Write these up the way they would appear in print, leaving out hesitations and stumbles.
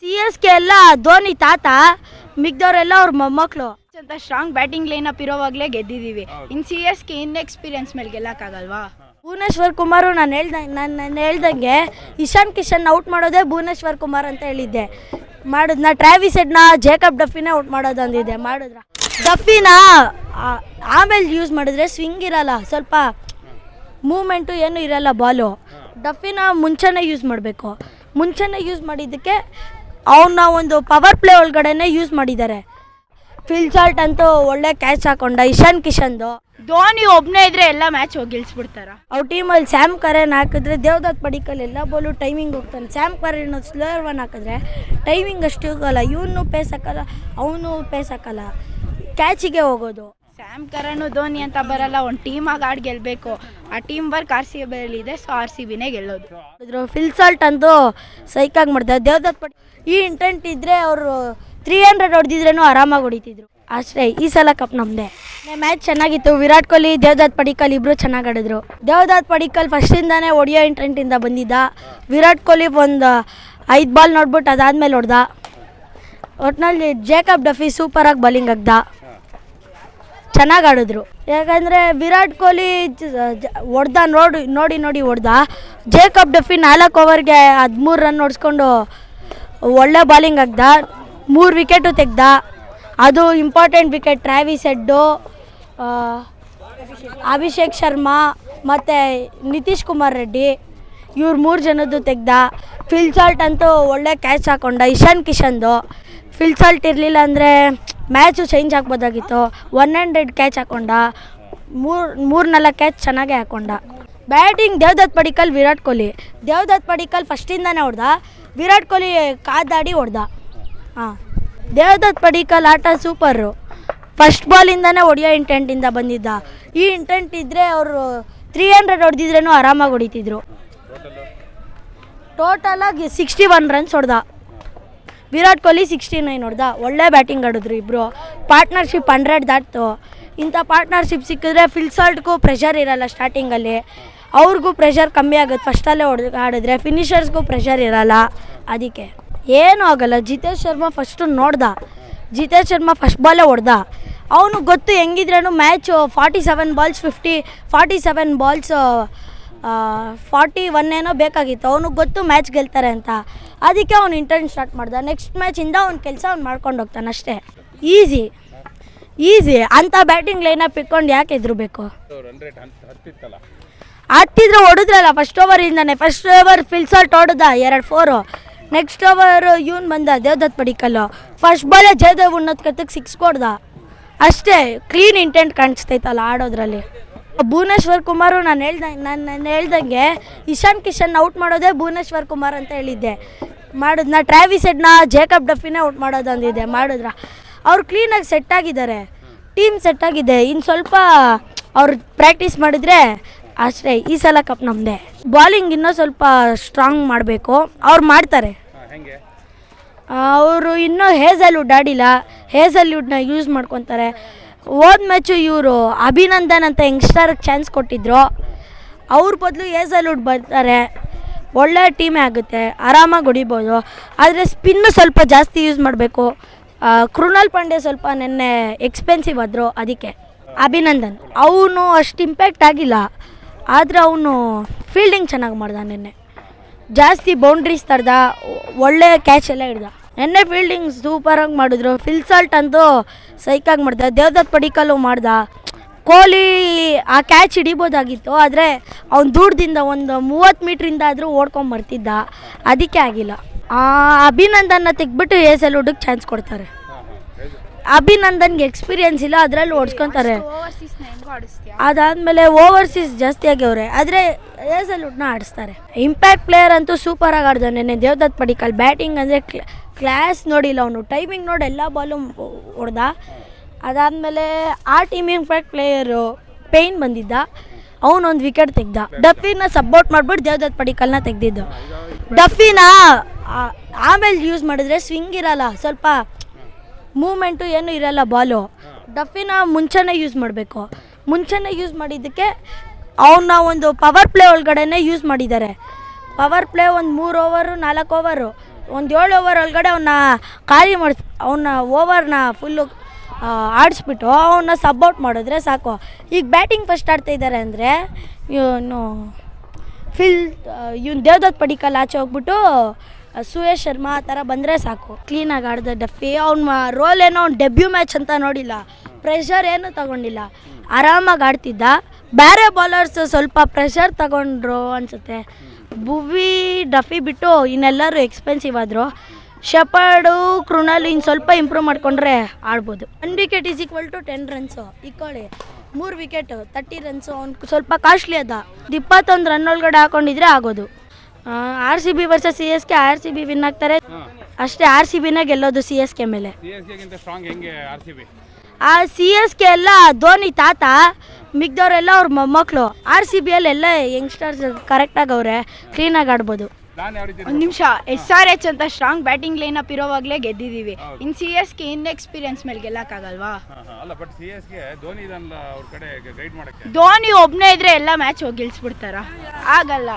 CSK ಎಲ್ಲ ಧೋನಿ ತಾತ, ಮಿಗ್ದವರೆಲ್ಲ ಅವ್ರ ಮೊಮ್ಮಕ್ಕಳು ಅಂತ ಸ್ಟ್ರಾಂಗ್ ಬ್ಯಾಟಿಂಗ್ ಲೈನಪ್ ಇರೋವಾಗಲೇ ಗೆದ್ದಿದ್ದೀವಿ. ಇನ್ನು CSK ಎಕ್ಸ್ಪೀರಿಯನ್ಸ್ ಮೇಲೆ ಗೆಲ್ಲಕ್ಕಾಗಲ್ವಾ? ಭುವನೇಶ್ವರ್ ಕುಮಾರ್ ನಾನು ಹೇಳ್ದಂಗೆ ಇಶಾನ್ ಕಿಶನ್ ಔಟ್ ಮಾಡೋದೇ ಭುವನೇಶ್ವರ್ ಕುಮಾರ್ ಅಂತ ಹೇಳಿದ್ದೆ. ಮಾಡಿದ್ನ ಟ್ರಾವಿಸ್ ಹೆಡ್ನ ಜೇಕಬ್ ಡಫಿನೇ ಔಟ್ ಮಾಡೋದು ಅಂದಿದ್ದೆ. ಮಾಡಿದ್ರ ಡಫಿನ ಆಮೇಲೆ ಯೂಸ್ ಮಾಡಿದ್ರೆ ಸ್ವಿಂಗ್ ಇರಲ್ಲ, ಸ್ವಲ್ಪ ಮೂಮೆಂಟು ಏನೂ ಇರಲ್ಲ ಬಾಲು. ಡಫಿನ ಮುಂಚೆನೇ ಯೂಸ್ ಮಾಡಬೇಕು. ಮುಂಚೆನೇ ಯೂಸ್ ಮಾಡಿದ್ದಕ್ಕೆ ಅವನ್ನ ಒಂದು ಪವರ್ ಪ್ಲೇ ಒಳಗಡೆನೇ ಯೂಸ್ ಮಾಡಿದ್ದಾರೆ. ಫಿಲ್ ಸಾಲ್ಟ್ ಅಂತೂ ಒಳ್ಳೆ ಕ್ಯಾಚ್ ಹಾಕೊಂಡ. ಇಶಾನ್ ಕಿಶನ್ದು ಧೋನಿ ಒಬ್ಬನೇ ಇದ್ರೆ ಎಲ್ಲ ಮ್ಯಾಚ್ ಹೋಗಿ ಗೆಲ್ಸ್ಬಿಡ್ತಾರ. ಅವ್ರ ಟೀಮಲ್ಲಿ ಸ್ಯಾಮ್ ಕರೇನ್ ಹಾಕಿದ್ರೆ ದೇವದತ್ ಪಡಿಕಲ್ ಎಲ್ಲ ಬಾಲು ಟೈಮಿಂಗ್ ಹೋಗ್ತಾನೆ. ಸ್ಯಾಮ್ ಕರೇನ್ ಸ್ಲೋಯರ್ ಒನ್ ಹಾಕಿದ್ರೆ ಟೈಮಿಂಗ್ ಅಷ್ಟು ಹೋಗಲ್ಲ. ಇವನು ಪೇಸ್ ಹಾಕಲ್ಲ, ಅವನು ಪೇಸ್ ಹಾಕಲ್ಲ, ಕ್ಯಾಚಿಗೆ ಹೋಗೋದು. ಸ್ಯಾಮ್ ಕರನು ಧೋನಿ ಅಂತ ಬರಲ್ಲ, ಒಂದು ಟೀಮಾಗಿ ಆಡಿ ಗೆಲ್ಲಬೇಕು. ಆ ಟೀಮ್ ವರ್ಕ್ RCBಯಲ್ಲಿದೆ, ಸೊ RCBನೇ ಗೆಲ್ಲೋದು. ಫಿಲ್ ಸಾಲ್ಟ್ ಅಂತೂ ಸೈಕಾಗಿ ಮಾಡ್ತಾರೆ. ದೇವದತ್ ಈ ಇಂಟೆಂಟ್ ಇದ್ದರೆ ಅವರು 300 ಹೊಡೆದಿದ್ರೇನು ಆರಾಮಾಗಿ ಹೊಡಿತಿದ್ರು. ಅಷ್ಟೇ, ಈ ಸಲ ಕಪ್ ನಮ್ಮದೇ. ಮ್ಯಾಚ್ ಚೆನ್ನಾಗಿತ್ತು. ವಿರಾಟ್ ಕೊಹ್ಲಿ, ದೇವದತ್ ಪಡಿಕಲ್ ಇಬ್ಬರು ಚೆನ್ನಾಗಿ ಆಡಿದ್ರು. ದೇವದತ್ ಪಡಿಕಲ್ ಫಸ್ಟಿಂದಾನೇ ಹೊಡಿಯೋ ಇಂಟೆಂಟಿಂದ ಬಂದಿದ್ದ. ವಿರಾಟ್ ಕೊಹ್ಲಿ ಒಂದು 5 ಬಾಲ್ ನೋಡ್ಬಿಟ್ಟು ಅದಾದಮೇಲೆ ಹೊಡೆದ. ಒಟ್ಟಿನಲ್ಲಿ ಜೇಕಬ್ ಡಫಿ ಸೂಪರಾಗಿ ಬೌಲಿಂಗ್ ಆಗ್ದ, ಚೆನ್ನಾಗಿ ಆಡಿದ್ರು. ಯಾಕಂದರೆ ವಿರಾಟ್ ಕೊಹ್ಲಿ ಹೊಡೆದ ನೋಡಿ ಹೊಡೆದ. ಜೇಕಬ್ ಡಫಿ 4 ಓವರ್ಗೆ 13 ರನ್ ಹೊಡ್ಸ್ಕೊಂಡು ಒಳ್ಳೆ ಬಾಲಿಂಗ್ ಆಗ್ದ. 3 ವಿಕೆಟು ತೆಗ್ದ. ಅದು important wicket. Travis head, Abhishek Sharma ಮತ್ತು ನಿತೀಶ್ ಕುಮಾರ್ ರೆಡ್ಡಿ, ಇವ್ರು 3 ಜನದ್ದು ತೆಗ್ದ. ಫಿಲ್ ಸಾಲ್ಟ್ ಅಂತೂ ಒಳ್ಳೆ ಕ್ಯಾಚ್ ಹಾಕೊಂಡ. ಇಶಾನ್ ಕಿಶನ್ದು ಫಿಲ್ ಸಾಲ್ಟ್ ಇರಲಿಲ್ಲ ಅಂದರೆ ಮ್ಯಾಚು ಚೇಂಜ್ ಆಗ್ಬೋದಾಗಿತ್ತು. 100 ಕ್ಯಾಚ್ ಹಾಕೊಂಡ. 3-4 ಕ್ಯಾಚ್ ಚೆನ್ನಾಗೇ ಹಾಕೊಂಡ. ಬ್ಯಾಟಿಂಗ್ ದೇವದತ್ ಪಡಿಕಲ್, ವಿರಾಟ್ ಕೊಹ್ಲಿ. ದೇವದತ್ ಪಡಿಕಲ್ ಫಸ್ಟಿಂದಾನೇ ಹೊಡೆದ. ವಿರಾಟ್ ಕೊಹ್ಲಿ ಕಾದಾಡಿ ಹೊಡೆದ. ದೇವದತ್ ಪಡಿಕಲ್ ಆಟ ಸೂಪರು. ಫಸ್ಟ್ ಬಾಲಿಂದನೇ ಹೊಡೆಯೋ ಇಂಟೆಂಟಿಂದ ಬಂದಿದ್ದ. ಈ ಇಂಟೆಂಟ್ ಇದ್ದರೆ ಅವರು 300 ಹೊಡೆದಿದ್ರೇನು ಆರಾಮಾಗಿ ಹೊಡಿತಿದ್ರು. ಟೋಟಲಾಗಿ 61 ರನ್ಸ್ ಹೊಡೆದ. ವಿರಾಟ್ ಕೊಹ್ಲಿ 69 ಹೊಡೆದ. ಒಳ್ಳೆ ಬ್ಯಾಟಿಂಗ್ ಆಡಿದ್ರು ಇಬ್ಬರು. ಪಾರ್ಟ್ನರ್ಶಿಪ್ 100 ದಾಟ್ತು. ಇಂಥ ಪಾರ್ಟ್ನರ್ಶಿಪ್ ಸಿಕ್ಕಿದ್ರೆ ಫಿಲ್ ಸಾಲ್ಟ್ಗೂ ಪ್ರೆಷರ್ ಇರಲ್ಲ. ಸ್ಟಾರ್ಟಿಂಗಲ್ಲಿ ಅವ್ರಿಗೂ ಪ್ರೆಷರ್ ಕಮ್ಮಿ ಆಗುತ್ತೆ. ಫಸ್ಟಲ್ಲೇ ಆಡಿದ್ರೆ ಫಿನಿಷರ್ಸ್ಗೂ ಪ್ರೆಷರ್ ಇರಲ್ಲ. ಅದಕ್ಕೆ ಏನೂ ಆಗೋಲ್ಲ. ಜಿತೇಶ್ ಶರ್ಮಾ ಫಸ್ಟು ನೋಡ್ದ. ಜಿತೇಶ್ ಶರ್ಮಾ ಫಸ್ಟ್ ಬಾಲೇ ಹೊಡೆದ. ಅವನು ಗೊತ್ತು ಹೆಂಗಿದ್ರೂ ಮ್ಯಾಚು 47 ಬಾಲ್ಸ್ 47 ಬಾಲ್ಸ್ 41 ಏನೋ ಬೇಕಾಗಿತ್ತು. ಅವನಿಗೆ ಗೊತ್ತು ಮ್ಯಾಚ್ ಗೆಲ್ತಾರೆ ಅಂತ. ಅದಕ್ಕೆ ಅವ್ನು ಇಂಟೆಂಟ್ ಸ್ಟಾರ್ಟ್ ಮಾಡ್ದ. ನೆಕ್ಸ್ಟ್ ಮ್ಯಾಚಿಂದ ಅವ್ನ ಕೆಲಸ ಅವ್ನು ಮಾಡ್ಕೊಂಡು ಹೋಗ್ತಾನೆ ಅಷ್ಟೇ. ಈಸಿ ಅಂಥ ಬ್ಯಾಟಿಂಗ್ ಲೈನಪ್ ಇಟ್ಕೊಂಡು ಯಾಕೆ ಎದುರಬೇಕು? ಹತ್ತಿದ್ರೆ ಹೊಡೆದ್ರಲ್ಲ ಫಸ್ಟ್ ಓವರಿಂದನೇ. ಫಸ್ಟ್ ಓವರ್ ಫಿಲ್ ಸಾಲ್ಟ್ ಹೊಡೆದ 2-4. ನೆಕ್ಸ್ಟ್ ಓವರ್ ಇವನು ಬಂದ ದೇವದತ್ ಪಡಿಕಲ್ಲು. ಫಸ್ಟ್ ಬಾಲೇ ಜಯದೇವ್ ಉನ್ನತ್ಕತ್ತಕ್ಕೆ 6 ಕೊಡ್ದ. ಅಷ್ಟೇ, ಕ್ಲೀನ್ ಇಂಟೆಂಟ್ ಕಾಣಿಸ್ತೈತಲ್ಲ ಆಡೋದ್ರಲ್ಲಿ. ಭುವನೇಶ್ವರ್ ಕುಮಾರ್ ನಾನು ಹೇಳ್ದಂಗೆ ಇಶಾನ್ ಕಿಶನ್ ಔಟ್ ಮಾಡೋದೇ ಭುವನೇಶ್ವರ್ ಕುಮಾರ್ ಅಂತ ಹೇಳಿದ್ದೆ. ಮಾಡಿದ್ನ ಟ್ರಾವಿಸ್ ಹೆಡ್ನ ಜೇಕಬ್ ಡಫಿನೇ ಔಟ್ ಮಾಡೋದು ಅಂದಿದ್ದೆ. ಮಾಡಿದ್ರ ಅವ್ರು ಕ್ಲೀನಾಗಿ ಸೆಟ್ ಆಗಿದ್ದಾರೆ. ಟೀಮ್ ಸೆಟ್ ಆಗಿದೆ. ಇನ್ನು ಸ್ವಲ್ಪ ಅವ್ರು ಪ್ರಾಕ್ಟೀಸ್ ಮಾಡಿದ್ರೆ ಅಷ್ಟೇ, ಈ ಸಲ ಕಪ್ ನಮ್ಮದೇ. ಬಾಲಿಂಗ್ ಇನ್ನೂ ಸ್ವಲ್ಪ ಸ್ಟ್ರಾಂಗ್ ಮಾಡಬೇಕು. ಅವ್ರು ಮಾಡ್ತಾರೆ. ಅವರು ಇನ್ನೂ ಹೇಸಲ್ವುಡ್ ಆಡಿಲ್ಲ. ಹೇಸಲ್ವುಡ್ನ ಯೂಸ್ ಮಾಡ್ಕೊತಾರೆ. ಹೋದ ಮ್ಯಾಚು ಇವರು ಅಭಿನಂದನ್ ಅಂತ ಯಂಗ್ಸ್ಟರ್ಗೆ ಚಾನ್ಸ್ ಕೊಟ್ಟಿದ್ರು. ಅವ್ರ ಬದಲು ಹೇಸಲ್ವುಡ್ ಬರ್ತಾರೆ. ಒಳ್ಳೆ ಟೀಮೇ ಆಗುತ್ತೆ, ಆರಾಮಾಗಿ ಹೊಡಿಬೋದು. ಆದರೆ ಸ್ಪಿನ್ನು ಸ್ವಲ್ಪ ಜಾಸ್ತಿ ಯೂಸ್ ಮಾಡಬೇಕು. ಕೃಣಾಲ್ ಪಾಂಡ್ಯ ಸ್ವಲ್ಪ ನೆನ್ನೆ ಎಕ್ಸ್ಪೆನ್ಸಿವ್ ಆದರು. ಅದಕ್ಕೆ ಅಭಿನಂದನ್ ಅವನು ಅಷ್ಟು ಇಂಪ್ಯಾಕ್ಟ್ ಆಗಿಲ್ಲ. ಆದರೆ ಅವನು ಫೀಲ್ಡಿಂಗ್ ಚೆನ್ನಾಗಿ ಮಾಡ್ದ. ನೆನ್ನೆ ಜಾಸ್ತಿ ಬೌಂಡ್ರೀಸ್ ತರ್ದ. ಒಳ್ಳೆ ಕ್ಯಾಚ್ ಎಲ್ಲ ಹಿಡ್ದ. ನೆನ್ನೆ ಫೀಲ್ಡಿಂಗ್ ಸೂಪರಾಗಿ ಮಾಡಿದ್ರು. ಫಿಲ್ ಸಾಲ್ಟ್ ಅಂತೂ ಸೈಕಾಗಿ ಮಾಡ್ದ. ದೇವದತ್ ಪಡಿಕಲ್ಲು ಮಾಡ್ದ. ಕೊಹ್ಲಿ ಆ ಕ್ಯಾಚ್ ಹಿಡಿಬೋದಾಗಿತ್ತು, ಆದರೆ ಅವ್ನು ದೂರದಿಂದ ಒಂದು 30 ಮೀಟ್ರಿಂದ ಆದರೂ ಓಡ್ಕೊಂಬರ್ತಿದ್ದ. ಅದಕ್ಕೆ ಆಗಿಲ್ಲ. ಅಭಿನಂದನ್ನ ತೆಗ್ಬಿಟ್ಟು ಹೇಸಲ್ವುಡ್ಗೆ ಚಾನ್ಸ್ ಕೊಡ್ತಾರೆ. ಅಭಿನಂದನ್ಗೆ ಎಕ್ಸ್ಪೀರಿಯನ್ಸ್ ಇಲ್ಲ, ಅದರಲ್ಲಿ ಓಡಿಸ್ಕೊತಾರೆ. ಅದಾದಮೇಲೆ ಓವರ್ಸೀಸ್ ಜಾಸ್ತಿ ಆಗ್ಯವ್ರೆ, ಆದರೆ ಹೇಸಲ್ವುಡ್ನ ಆಡಿಸ್ತಾರೆ. ಇಂಪ್ಯಾಕ್ಟ್ ಪ್ಲೇಯರ್ ಅಂತೂ ಸೂಪರಾಗಿ ಆಡ್ದ ನೆನ್ನೆ ದೇವದತ್ ಪಡಿಕಲ್. ಬ್ಯಾಟಿಂಗ್ ಅಂದರೆ ಕ್ಲಾಸ್ ನೋಡಿಲ್ಲ ಅವನು. ಟೈಮಿಂಗ್ ನೋಡಿ ಎಲ್ಲ ಬಾಲು ಹೊಡೆದ. ಅದಾದಮೇಲೆ ಆ ಟೀಮ್ ಇಂಪ್ಯಾಕ್ಟ್ ಪ್ಲೇಯರು ಪೇಯ್ನ್ ಬಂದಿದ್ದ. ಅವನೊಂದು ವಿಕೆಟ್ ತೆಗ್ದ. ಡಫಿನ ಸಪೋರ್ಟ್ ಮಾಡಿಬಿಟ್ಟು ದೇವದತ್ ಪಡಿಕಲ್ನ ತೆಗ್ದಿದ್ದು. ಡಫಿನ ಆಮೇಲೆ ಯೂಸ್ ಮಾಡಿದ್ರೆ ಸ್ವಿಂಗ್ ಇರಲ್ಲ, ಸ್ವಲ್ಪ ಮೂಮೆಂಟು ಏನೂ ಇರಲ್ಲ ಬಾಲು. ಡಫಿನ ಮುಂಚೆನೇ ಯೂಸ್ ಮಾಡಬೇಕು. ಮುಂಚೆನೇ ಯೂಸ್ ಮಾಡಿದ್ದಕ್ಕೆ ಅವನ್ನ ಒಂದು ಪವರ್ ಪ್ಲೇ ಒಳಗಡೆನೇ ಯೂಸ್ ಮಾಡಿದ್ದಾರೆ. ಪವರ್ ಪ್ಲೇ ಒಂದು 3 ಓವರು 4 ಓವರು ಒಂದು 7 ಓವರ್ ಒಳಗಡೆ ಅವನ್ನ ಖಾಲಿ ಅವನ್ನ ಓವರ್ನ ಫುಲ್ಲು ಆಡಿಸ್ಬಿಟ್ಟು ಅವನ್ನ ಸಬ್ಔಟ್ ಮಾಡಿದ್ರೆ ಸಾಕು. ಈಗ ಬ್ಯಾಟಿಂಗ್ ಫಸ್ಟ್ ಆಡ್ತಾ ಇದ್ದಾರೆ ಅಂದರೆ ಇವನು ಇವನು ದೇವದತ್ ಪಡಿಕಲ್ ಆಚೆ ಹೋಗ್ಬಿಟ್ಟು ಸುಯೇಶ್ ಶರ್ಮಾ ಆ ಥರ ಬಂದರೆ ಸಾಕು. ಕ್ಲೀನಾಗಿ ಆಡಿದ ಡಫಿ ಅವ್ನ ರೋಲ್ ಏನೋ ಅವ್ನು ಡೆಬ್ಯೂ ಮ್ಯಾಚ್ ಅಂತ ನೋಡಿಲ್ಲ, ಪ್ರೆಷರ್ ಏನೂ ತಗೊಂಡಿಲ್ಲ, ಆರಾಮಾಗಿ ಆಡ್ತಿದ್ದ. ಬೇರೆ ಬೌಲರ್ಸ್ ಸ್ವಲ್ಪ ಪ್ರೆಷರ್ ತಗೊಂಡ್ರು ಅನಿಸುತ್ತೆ. ಭುವಿ ಡಫಿ ಬಿಟ್ಟು ಇನ್ನೆಲ್ಲರೂ ಎಕ್ಸ್ಪೆನ್ಸಿವ್ ಆದರು. ಶೆಪರ್ಡು ಕೃಣಾಲ್ ಇನ್ನು ಸ್ವಲ್ಪ ಇಂಪ್ರೂವ್ ಮಾಡಿಕೊಂಡ್ರೆ ಆಡ್ಬೋದು. 1 wicket is equal to 10 runs. ಇಕ್ಕೊಳ್ಳಿ 3 ವಿಕೆಟ್ 30 ರನ್ಸು. ಅವ್ನು ಸ್ವಲ್ಪ ಕಾಸ್ಟ್ಲಿ ಅದ. 21 ರನ್ ಒಳಗಡೆ ಹಾಕೊಂಡಿದ್ರೆ ಆಗೋದು. RCB versus CSK RCB win ಆಗ್ತಾರೆ ಅಷ್ಟೇ. RCBನೇ ಗೆಲ್ಲೋದು CSK ಮೇಲೆ. ಆ CSK ಎಲ್ಲ ಧೋನಿ ತಾತ, ಮಿಗ್ದವ್ರೆಲ್ಲ ಅವ್ರ ಮೊಮ್ಮಕ್ಕಳು. RCBಯಲ್ಲಿ ಎಲ್ಲ ಯಂಗ್ಸ್ಟರ್ಸ್ ಕರೆಕ್ಟಾಗಿ ಅವರೆ, ಕ್ಲೀನಾಗಿ ಆಡ್ಬೋದು. ಒಂದು ನಿಮಿಷ, SRH ಅಂತ ಸ್ಟ್ರಾಂಗ್ ಬ್ಯಾಟಿಂಗ್ ಲೈನಪ್ ಇರೋವಾಗಲೇ ಗೆದ್ದಿದ್ದೀವಿ. ಇನ್ನು CSK ಎಕ್ಸ್ಪೀರಿಯನ್ಸ್ ಮೇಲೆ ಗೆಲ್ಲಕ್ಕಾಗಲ್ವಾ? ಧೋನಿ ಒಬ್ಬನೇ ಇದ್ರೆ ಎಲ್ಲ ಮ್ಯಾಚ್ ಹೋಗಿ ಗೆಲ್ಸ್ಬಿಡ್ತಾರ? ಆಗಲ್ಲ.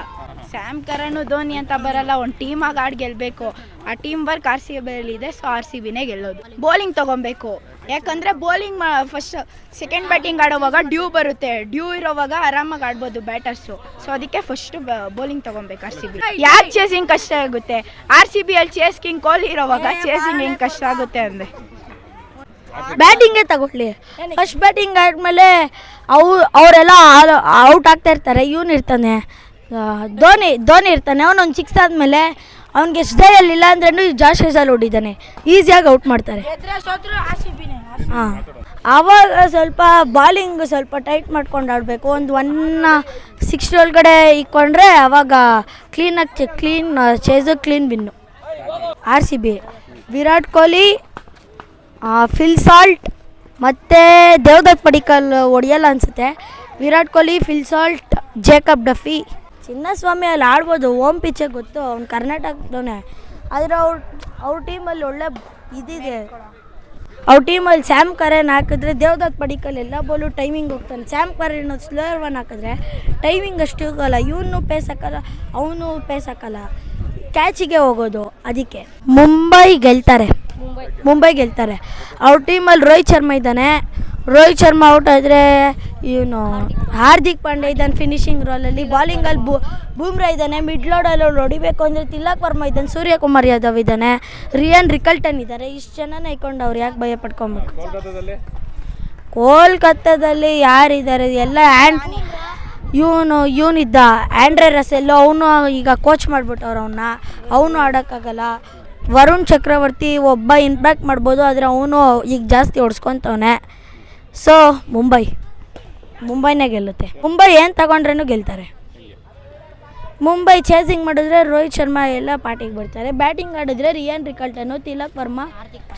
ಸ್ಯಾಮ್ ಕರನ್ ಧೋನಿ ಅಂತ ಬರಲ್ಲ, ಒಂದು ಟೀಮಾಗಿ ಆಡಿ ಗೆಲ್ಲಬೇಕು. ಆ ಟೀಮ್ ವರ್ಕ್ RCBಯಲ್ಲಿ ಇದೆ, ಸೊ RCBನೇ ಗೆಲ್ಲೋದು. ಬೌಲಿಂಗ್ ತೊಗೊಬೇಕು, ಯಾಕಂದರೆ ಬೌಲಿಂಗ್ ಫಸ್ಟ್ ಸೆಕೆಂಡ್ ಬ್ಯಾಟಿಂಗ್ ಆಡೋವಾಗ ಡ್ಯೂ ಬರುತ್ತೆ. ಡ್ಯೂ ಇರೋವಾಗ ಆರಾಮಾಗಿ ಆಡ್ಬೋದು ಬ್ಯಾಟರ್ಸು. ಸೊ ಅದಕ್ಕೆ ಫಸ್ಟು ಬೌಲಿಂಗ್ ತೊಗೊಬೇಕು RCB. ಯಾಕೆ ಚೇಸಿಂಗ್ ಕಷ್ಟ ಆಗುತ್ತೆ? RCBಯಲ್ಲಿ ಚೇಸಿಂಗ್ ಕೊಹ್ಲಿ ಇರೋವಾಗ ಚೇಸಿಂಗ್ ಹೆಂಗೆ ಕಷ್ಟ ಆಗುತ್ತೆ ಅಂದರೆ ಬ್ಯಾಟಿಂಗೇ ತಗೊಳ್ಳಿ. ಫಸ್ಟ್ ಬ್ಯಾಟಿಂಗ್ ಆದಮೇಲೆ ಅವರೆಲ್ಲ ಔಟ್ ಆಗ್ತಾ ಇರ್ತಾರೆ. ಇವನು ಇರ್ತಾನೆ, ಧೋನಿ ಇರ್ತಾನೆ. ಅವನೊಂದು 6 ಆದಮೇಲೆ ಅವ್ನಿಗೆ ಎಷ್ಟು ಧೈರ್ಯಲ್ಲಿಲ್ಲ ಅಂದ್ರೂ ಜಾಸ್ತಿ ಹೆಸರು ಹೊಡಿದ್ದಾನೆ, ಈಸಿಯಾಗಿ ಔಟ್ ಮಾಡ್ತಾರೆ. ಹಾಂ, ಆವಾಗ ಸ್ವಲ್ಪ ಬಾಲಿಂಗ್ ಸ್ವಲ್ಪ ಟೈಟ್ ಮಾಡ್ಕೊಂಡು ಆಡಬೇಕು. ಒಂದು 160 ಒಳಗಡೆ ಇಕ್ಕೊಂಡ್ರೆ ಆವಾಗ ಕ್ಲೀನಾಗಿ chase clean win. RCB Virat Kohli, Phil Salt ಮತ್ತು ದೇವದತ್ ಪಡಿಕಲ್ ಹೊಡೆಯಲ್ಲ ಅನಿಸುತ್ತೆ. Virat Kohli, Phil Salt, Jacob Duffy. Chinnaswamy ಅಲ್ಲಿ ಆಡ್ಬೋದು, ಓಮ್ ಪಿಚ್ಚೆ ಗೊತ್ತು, ಅವ್ನು ಕರ್ನಾಟಕದವನೇ. ಆದರೆ ಅವ್ರ ಟೀಮಲ್ಲಿ ಒಳ್ಳೆ ಇದಿದೆ. ಅವ್ರ ಟೀಮಲ್ಲಿ ಸ್ಯಾಮ್ ಕರೆನ್ ಹಾಕಿದ್ರೆ ದೇವದತ್ ಪಡಿಕಲ್ ಎಲ್ಲ ಬಾಲು ಟೈಮಿಂಗ್ ಹೋಗ್ತಾನೆ. ಸ್ಯಾಮ್ ಕರೆನ್ ಸ್ಲೋಯರ್ 1 ಹಾಕಿದ್ರೆ ಟೈಮಿಂಗ್ ಅಷ್ಟು ಹೋಗಲ್ಲ. ಇವನು ಪೇಸ್ ಹಾಕಲ್ಲ, ಅವನು ಪೇಸ್ ಹಾಕಲ್ಲ, ಕ್ಯಾಚಿಗೆ ಹೋಗೋದು. ಅದಕ್ಕೆ ಮುಂಬೈ ಗೆಲ್ತಾರೆ. ಅವ್ರ ಟೀಮಲ್ಲಿ ರೋಹಿತ್ ಶರ್ಮಾ ಇದ್ದಾನೆ. ರೋಹಿತ್ ಶರ್ಮಾ ಔಟ್ ಆದರೆ ಇವನು ಹಾರ್ದಿಕ್ ಪಾಂಡ್ಯ ಇದ್ದಾನೆ ಫಿನಿಶಿಂಗ್ ರೋಲಲ್ಲಿ. ಬಾಲಿಂಗಲ್ಲಿ ಬೂಮ್ರಾ ಇದ್ದಾನೆ. ಮಿಡ್ ಲೋಡಲ್ಲಿ ಹೊಡಿಬೇಕು ಅಂದರೆ ತಿಲಕ್ ವರ್ಮಾ ಇದ್ದಾನೆ. ಸೂರ್ಯಕುಮಾರ್ ಯಾದವ್ ಇದ್ದಾನೆ. ರಿಯಾನ್ ರಿಕಲ್ಟನ್ ಇದ್ದಾರೆ. ಇಷ್ಟು ಜನನ ಇಕ್ಕೊಂಡು ಅವ್ರು ಯಾಕೆ ಭಯ ಪಡ್ಕೊಬೇಕು? ಕೋಲ್ಕತ್ತಾದಲ್ಲಿ ಯಾರಿದ್ದಾರೆ? ಎಲ್ಲ ಇವನಿದ್ದ ಆ್ಯಂಡ್ರೆ ರಸೆಲ್ಲು, ಅವನು ಈಗ ಕೋಚ್ ಮಾಡಿಬಿಟ್ಟವ್ರು ಅವನು ಆಡೋಕ್ಕಾಗಲ್ಲ. ವರುಣ್ ಚಕ್ರವರ್ತಿ ಒಬ್ಬ ಇಂಪ್ಯಾಕ್ಟ್ ಮಾಡ್ಬೋದು, ಆದರೆ ಅವನು ಈಗ ಜಾಸ್ತಿ ಹೊಡ್ಸ್ಕೊತವನೆ. ಸೊ ಮುಂಬೈನೇ ಗೆಲ್ಲುತ್ತೆ. ಮುಂಬೈ ಏನು ತಗೊಂಡ್ರೂ ಗೆಲ್ತಾರೆ. ಮುಂಬೈ ಚೇಸಿಂಗ್ ಮಾಡಿದ್ರೆ ರೋಹಿತ್ ಶರ್ಮಾ ಎಲ್ಲ ಪಾರ್ಟಿಗೆ ಬರ್ತಾರೆ. ಬ್ಯಾಟಿಂಗ್ ಆಡಿದ್ರೆ ರಿಯಾನ್ ರಿಕಲ್ಟನು, ತಿಲಕ್ ವರ್ಮಾ,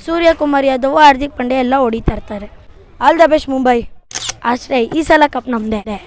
ಸೂರ್ಯಕುಮಾರ್ ಯಾದವ್, ಹಾರ್ದಿಕ್ ಪಾಂಡ್ಯ ಎಲ್ಲ ಹೊಡಿತಾ ಇರ್ತಾರೆ. All the best Mumbai. ಅಷ್ಟೇ, ಈ ಸಲ ಕಪ್ ನಮ್ಮದೇ.